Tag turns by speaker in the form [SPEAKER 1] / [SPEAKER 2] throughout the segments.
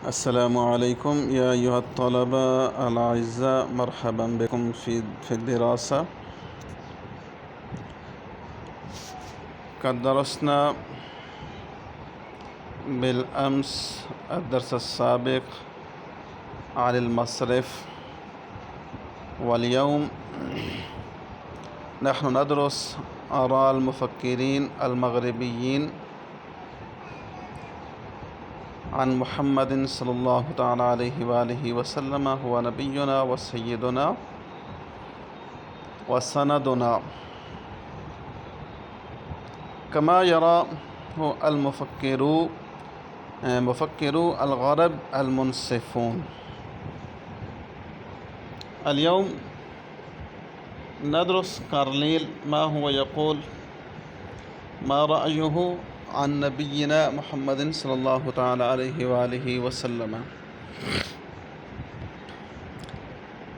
[SPEAKER 1] السلام عليكم يا أيها الطلبة الأعزاء، مرحبا بكم في الدراسة. قد درسنا بالأمس الدرس السابق عن المصرف، واليوم نحن ندرس آراء المفكرين المغربيين عن محمد صلى الله تعالى عليه وآله وسلم، هو نبينا وسيدنا وسندنا، كما يرى مفكرو الغرب المنصفون. اليوم ندرس كارليل ما هو يقول، ما رأيه عن نبينا محمد صلى الله تعالى عليه وآله وسلم.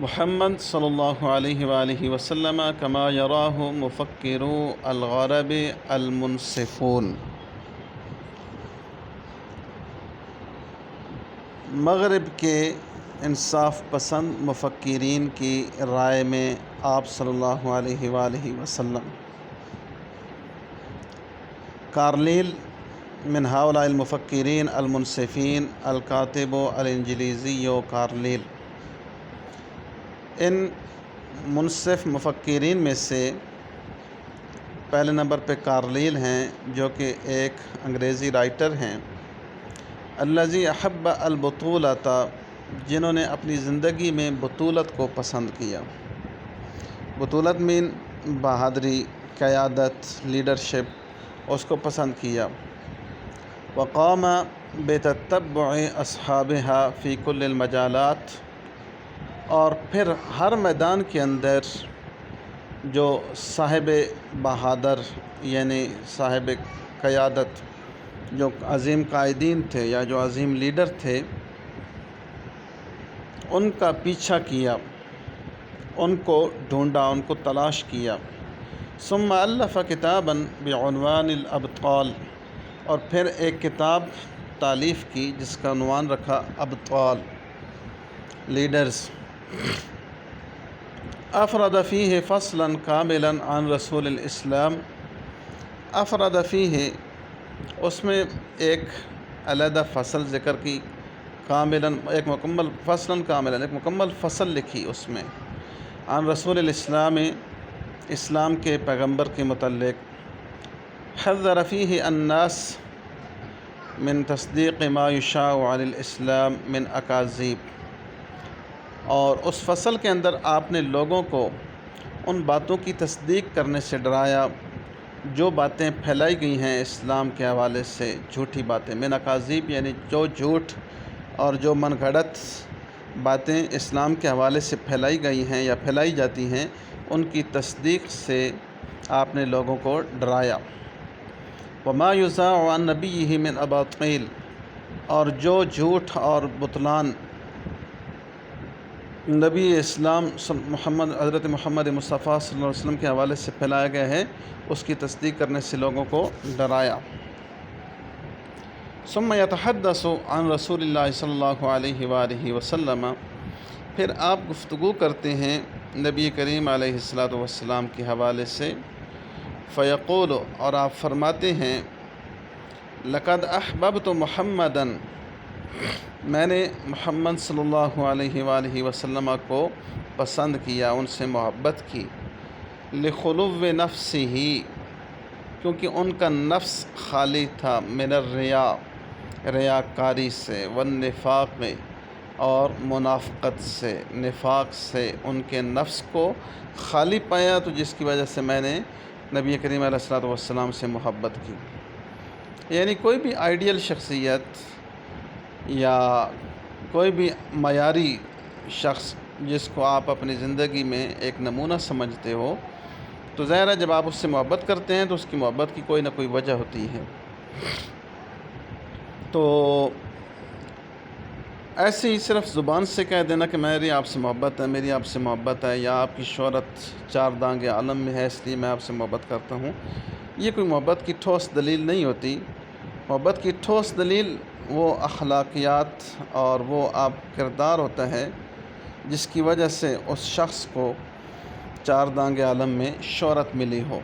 [SPEAKER 1] محمد صلی اللہ علیہ وآلہ وسلم كما يراه مفکرو الغرب المنصفون. مغرب کے انصاف پسند مفکرین کی رائے میں آپ صلی اللہ علیہ وآلہ وسلم. کارلیل من هؤلاء المفکرین المنصفین الکاتب الانجلیزی کارلیل. ان منصف مفکرین میں سے پہلے نمبر پہ کارلیل ہیں، جو کہ ایک انگریزی رائٹر ہیں. الذی احب البطولۃ، جنہوں نے اپنی زندگی میں بطولت کو پسند کیا. بطولت مین بہادری، قیادت، لیڈرشپ، اس کو پسند کیا. وقام بتتبع اصحابها فی کل المجالات، اور پھر ہر میدان کے اندر جو صاحب بہادر یعنی صاحب قیادت، جو عظیم قائدین تھے یا جو عظیم لیڈر تھے، ان کا پیچھا کیا، ان کو ڈھونڈا، ان کو تلاش کیا. ثم الف کتابا بعنوان الابطال، اور پھر ایک کتاب تالیف کی جس کا عنوان رکھا ابطال، لیڈرز. افرد فیہ فصلا کاملا عن رسول الاسلام. افرد فیہ، اس میں ایک علیحدہ فصل ذکر کی، کاملا ایک مکمل، فصلا کاملا ایک مکمل فصل لکھی اس میں، عن رسول الاسلام، اسلام کے پیغمبر کے متعلق. حذر فیہ الناس من تصدیق ما یشاع عن الاسلام من اکاذیب. اور اس فصل کے اندر آپ نے لوگوں کو ان باتوں کی تصدیق کرنے سے ڈرایا جو باتیں پھیلائی گئی ہیں اسلام کے حوالے سے، جھوٹی باتیں. من اکاذیب یعنی جو جھوٹ اور جو من گھڑت باتیں اسلام کے حوالے سے پھیلائی گئی ہیں یا پھیلائی جاتی ہیں، ان کی تصدیق سے آپ نے لوگوں کو ڈرایا. وما یذاع عن نبیہ من اباطیل، اور جو جھوٹ اور بطلان نبی اسلام حضرت محمد مصطفیٰ صلی اللہ علیہ وسلم کے حوالے سے پھیلایا گیا ہے، اس کی تصدیق کرنے سے لوگوں کو ڈرایا. ثم یتحدث عن رسول اللہ صلی اللہ علیہ وآلہ وسلم، پھر آپ گفتگو کرتے ہیں نبی کریم علیہ الصلاۃ والسلام کے حوالے سے. فیقول، اور آپ فرماتے ہیں، لقد احببت محمدا، میں نے محمد صلی اللہ علیہ وآلہ وسلم کو پسند کیا، ان سے محبت کی. لخلو نفسہ، کیونکہ ان کا نفس خالی تھا، من الریا، ریاکاری سے، والنفاق، اور منافقت سے، نفاق سے ان کے نفس کو خالی پایا، تو جس کی وجہ سے میں نے نبی کریم علیہ الصلوۃ والسلام سے محبت کی. یعنی کوئی بھی آئیڈیل شخصیت یا کوئی بھی معیاری شخص جس کو آپ اپنی زندگی میں ایک نمونہ سمجھتے ہو، تو ظاہر ہے جب آپ اس سے محبت کرتے ہیں تو اس کی محبت کی کوئی نہ کوئی وجہ ہوتی ہے. تو ایسے ہی صرف زبان سے کہہ دینا کہ میری آپ سے محبت ہے، میری آپ سے محبت ہے، یا آپ کی شہرت چار دانگ عالم میں ہے اس لیے میں آپ سے محبت کرتا ہوں، یہ کوئی محبت کی ٹھوس دلیل نہیں ہوتی. محبت کی ٹھوس دلیل وہ اخلاقیات اور وہ آپ کردار ہوتا ہے جس کی وجہ سے اس شخص کو چار دانگ عالم میں شہرت ملی ہو۔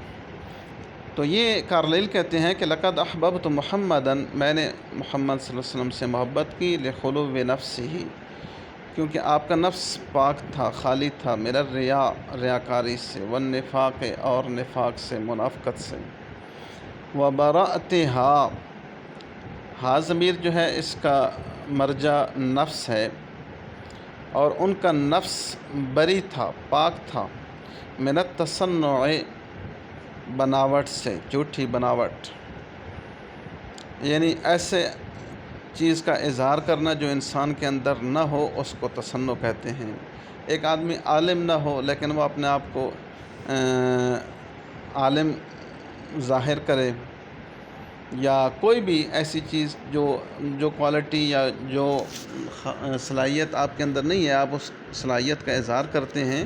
[SPEAKER 1] تو یہ کارلائل کہتے ہیں کہ لقد احببت محمدً، میں نے محمد صلی اللہ علیہ وسلم سے محبت کی، لخلو نفسہ، کیونکہ آپ کا نفس پاک تھا، خالی تھا، من الریا، ریاکاری سے، والنفاق، اور نفاق سے، منافقت سے، وبراءتہا، ہا ضمیر جو ہے اس کا مرجع نفس ہے، اور ان کا نفس بری تھا، پاک تھا، من التصنع، بناوٹ سے، جھوٹی بناوٹ، یعنی ایسے چیز کا اظہار کرنا جو انسان کے اندر نہ ہو اس کو تصنع کہتے ہیں۔ ایک آدمی عالم نہ ہو لیکن وہ اپنے آپ کو عالم ظاہر کرے، یا کوئی بھی ایسی چیز جو کوالٹی یا جو صلاحیت آپ کے اندر نہیں ہے، آپ اس صلاحیت کا اظہار کرتے ہیں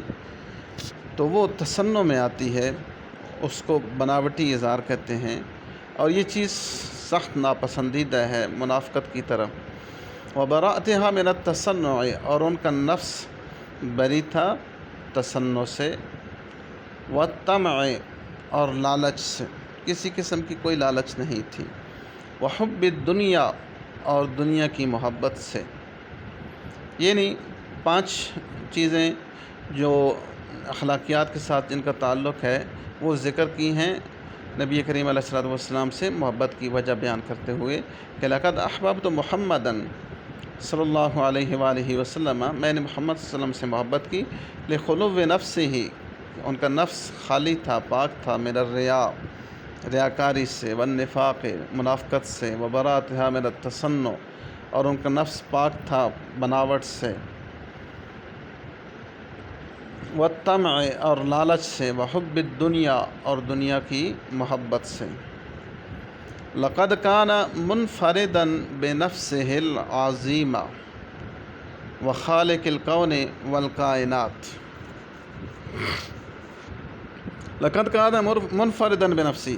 [SPEAKER 1] تو وہ تصنع میں آتی ہے، اس کو بناوٹی اظہار کہتے ہیں، اور یہ چیز سخت ناپسندیدہ ہے منافقت کی طرف۔ وبراءتہا من التصنع، اور ان کا نفس بری تھا تصنع سے، والطمع، اور لالچ سے، کسی قسم کی کوئی لالچ نہیں تھی، وحب الدنیا، اور دنیا کی محبت سے۔ یعنی 5 چیزیں جو اخلاقیات کے ساتھ جن کا تعلق ہے وہ ذکر کی ہیں نبی کریم علیہ الصلوۃ والسلام سے محبت کی وجہ بیان کرتے ہوئے کہ لقد احببت محمدً صلی اللہ علیہ وآلہ وسلم، میں نے محمد صلی اللہ علیہ وسلم سے محبت کی، لخلو نفسہ، ان کا نفس خالی تھا، پاک تھا، من الریا، ریاکاری سے، والنفاق، منافقت سے، وبراءتہا من التصنع، اور ان کا نفس پاک تھا بناوٹ سے، والطمع، اور لالچ سے، وحب الدنیا، اور دنیا کی محبت سے۔ لقد کان منفردا بنفسہ العظیمہ وخالق الکون والکائنات۔ لقد کان منفردا بنفسہ،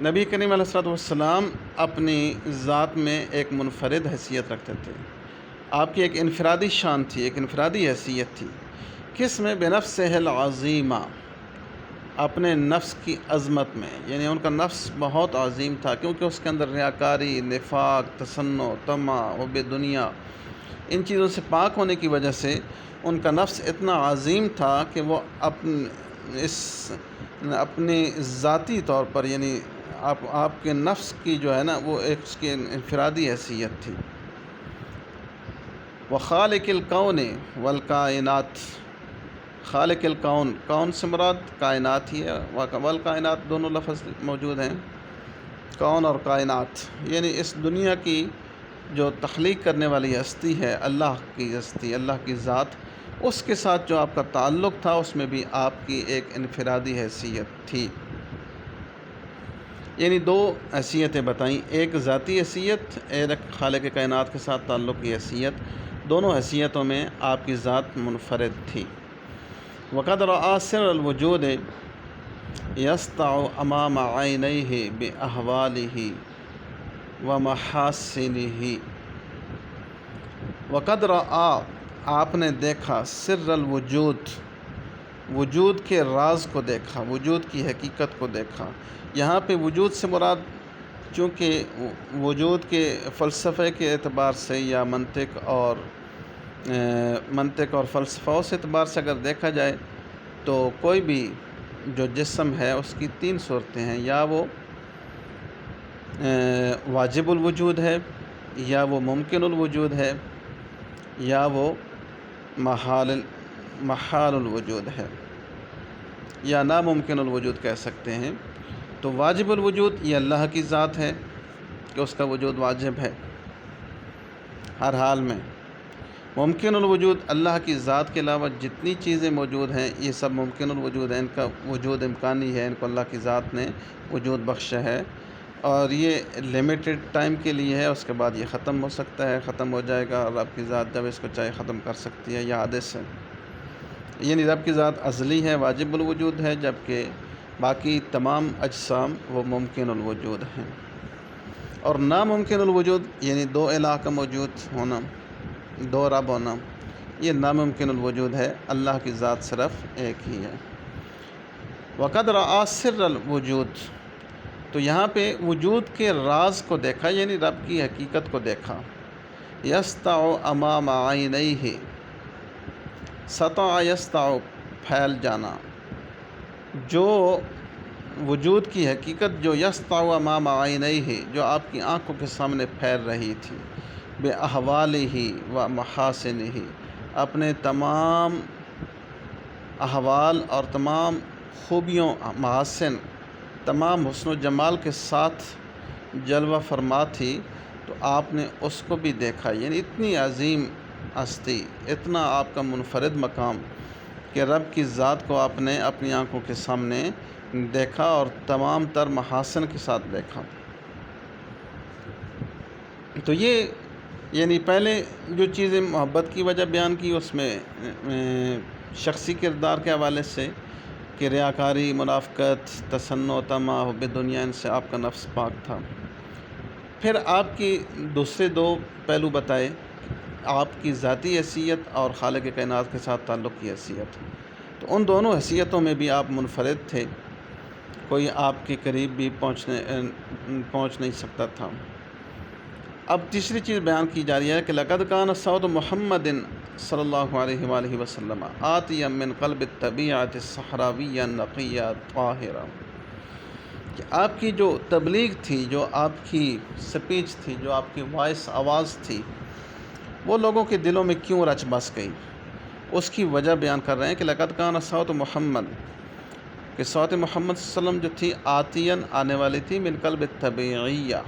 [SPEAKER 1] نبی کریم علیہ الصلوۃ والسلام اپنی ذات میں ایک منفرد حیثیت رکھتے تھے، آپ کی ایک انفرادی شان تھی، ایک انفرادی حیثیت تھی۔ کس میں؟ بنفسہ العظیمہ، اپنے نفس کی عظمت میں، یعنی ان کا نفس بہت عظیم تھا، کیونکہ اس کے اندر ریاکاری، نفاق، تصنع، طمع، حب دنیا، ان چیزوں سے پاک ہونے کی وجہ سے ان کا نفس اتنا عظیم تھا کہ وہ اپنی ذاتی طور پر، یعنی آپ کے نفس کی جو ہے نا وہ ایک اس کی انفرادی حیثیت تھی۔ وخالق الکون والکائنات، خالق الکون، کون سے مراد کائنات ہی ہے، والکائنات دونوں لفظ موجود ہیں، کون اور کائنات، یعنی اس دنیا کی جو تخلیق کرنے والی ہستی ہے، اللہ کی ہستی، اللہ کی ذات، اس کے ساتھ جو آپ کا تعلق تھا اس میں بھی آپ کی ایک انفرادی حیثیت تھی۔ یعنی 2 حیثیتیں بتائیں، ایک ذاتی حیثیت، ایک خالق کائنات کے ساتھ تعلق کی حیثیت، دونوں حیثیتوں میں آپ کی ذات منفرد تھی۔ وقد رأى سر الوجود يسطع امام عینیہ باحوالہ ومحاسنہ۔ وقد رأى، آپ نے دیکھا، سر الوجود، وجود کے راز کو دیکھا، وجود کی حقیقت کو دیکھا۔ یہاں پہ وجود سے مراد، چونکہ وجود کے فلسفے کے اعتبار سے یا منطق اور فلسفوں سے اعتبار سے اگر دیکھا جائے تو کوئی بھی جو جسم ہے اس کی 3 صورتیں ہیں، یا وہ واجب الوجود ہے، یا وہ ممکن الوجود ہے، یا وہ محال الوجود ہے، یا ناممکن الوجود کہہ سکتے ہیں۔ تو واجب الوجود یہ اللہ کی ذات ہے کہ اس کا وجود واجب ہے ہر حال میں۔ ممکن الوجود، اللہ کی ذات کے علاوہ جتنی چیزیں موجود ہیں یہ سب ممکن الوجود ہیں، ان کا وجود امکانی ہے، ان کو اللہ کی ذات نے وجود بخشا ہے، اور یہ لمیٹڈ ٹائم کے لیے ہے، اس کے بعد یہ ختم ہو سکتا ہے، ختم ہو جائے گا، اور رب کی ذات جب اس کو چاہے ختم کر سکتی ہے، یہ حادث ہے۔ یعنی رب کی ذات ازلی ہے، واجب الوجود ہے، جبکہ باقی تمام اجسام وہ ممکن الوجود ہیں۔ اور ناممکن الوجود یعنی دو الہ کا موجود ہونا، دو رب ہونا، یہ ناممکن الوجود ہے، اللہ کی ذات صرف ایک ہی ہے۔ وقد رأى سر الوجود، تو یہاں پہ وجود کے راز کو دیکھا، یعنی رب کی حقیقت کو دیکھا۔ یسطع امام عینیہ، سطع یسطع پھیل جانا، جو وجود کی حقیقت جو یسطع امام عینیہ جو آپ کی آنکھوں کے سامنے پھیل رہی تھی، باحوالہ و محاسنہ، اپنے تمام احوال اور تمام خوبیوں، محاسن، تمام حسن و جمال کے ساتھ جلوہ فرما تھی، تو آپ نے اس کو بھی دیکھا۔ یعنی اتنی عظیم ہستی، اتنا آپ کا منفرد مقام کہ رب کی ذات کو آپ نے اپنی آنکھوں کے سامنے دیکھا اور تمام تر محاسن کے ساتھ دیکھا۔ تو یہ یعنی پہلے جو چیزیں محبت کی وجہ بیان کی، اس میں شخصی کردار کے حوالے سے کہ ریاکاری، منافقت، تصنع، طمع، حب دنیا، ان سے آپ کا نفس پاک تھا۔ پھر آپ کی دوسرے دو پہلو بتائے، آپ کی ذاتی حیثیت اور خالق کائنات کے ساتھ تعلق کی حیثیت۔ تو ان دونوں حیثیتوں میں بھی آپ منفرد تھے، کوئی آپ کے قریب بھی پہنچ نہیں سکتا تھا۔ اب تیسری چیز بیان کی جا رہی ہے کہ لقد کان صوت محمد صلی اللہ علیہ وآلہ وسلم آتیا من قلب الطبیعۃ الصحراویہ النقیہ الطاہرہ، کہ آپ کی جو تبلیغ تھی، جو آپ کی سپیچ تھی، جو آپ کی وائس، آواز تھی، وہ لوگوں کے دلوں میں کیوں رچ بس گئی، اس کی وجہ بیان کر رہے ہیں کہ لقد کان صوت محمد، کہ صوت محمد صلی اللہ علیہ وسلم جو تھی آتین آنے والی تھی، من قلب الطبیعیہ،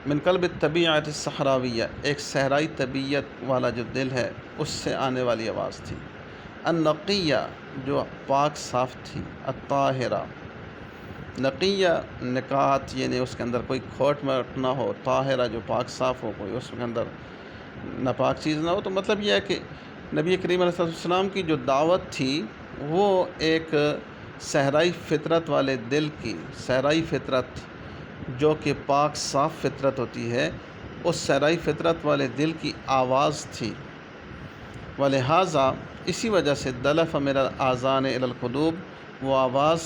[SPEAKER 1] من قلب الطبیعۃ الصحراویہ، ایک صحرائی طبیعت والا جو دل ہے اس سے آنے والی آواز تھی، النقیہ جو پاک صاف تھی، الطاہرہ، نقیہ نکات یعنی اس کے اندر کوئی کھوٹ مٹ نہ ہو، طاہرہ جو پاک صاف ہو، کوئی اس کے اندر ناپاک چیز نہ ہو۔ تو مطلب یہ ہے کہ نبی کریم علیہ السلام کی جو دعوت تھی وہ ایک صحرائی فطرت والے دل کی، صحرائی فطرت جو کہ پاک صاف فطرت ہوتی ہے، اس صحرائی فطرت والے دل کی آواز تھی۔ ولہٰذا اسی وجہ سے دلف من الاذان الی القلوب، وہ آواز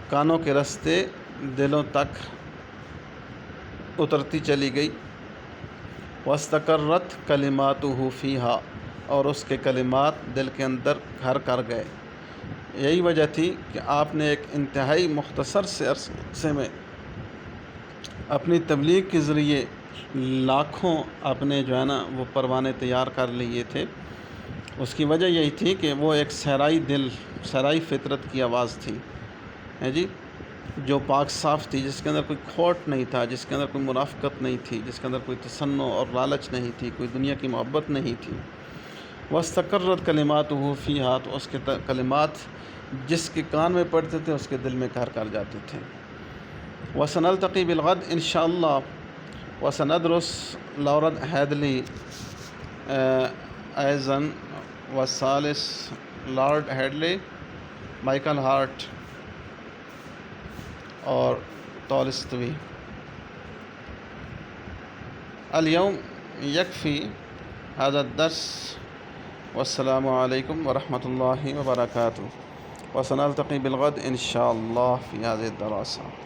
[SPEAKER 1] کانوں کے رستے دلوں تک اترتی چلی گئی۔ واستقرت کلماتہ فیہا، اور اس کے کلمات دل کے اندر گھر کر گئے۔ یہی وجہ تھی کہ آپ نے ایک انتہائی مختصر سے عرصے میں اپنی تبلیغ کے ذریعے لاکھوں اپنے جو ہے نا وہ پروانے تیار کر لیے تھے۔ اس کی وجہ یہی تھی کہ وہ ایک صحرائی دل، صحرائی فطرت کی آواز تھی، ہے جی، جو پاک صاف تھی، جس کے اندر کوئی کھوٹ نہیں تھا، جس کے اندر کوئی منافقت نہیں تھی، جس کے اندر کوئی تصنع اور لالچ نہیں تھی، کوئی دنیا کی محبت نہیں تھی۔ واستقرت کلماتہ فیہا، تو اس کے کلمات جس کے کان میں پڑتے تھے اس کے دل میں گھر کر جاتے تھے۔ وسنلتقی بالغد انشاءاللہ وسندرس لورد ہیڈلی ایزن وسالس لارڈ ہیڈلی، مائیکل ہارٹ اور تولستوی۔ اليوم یکفی هذا الدرس، والسلام علیکم ورحمۃ اللہ وبرکاتہ، وسنلتقی بالغد انشاءاللہ فی هذه الدراسة۔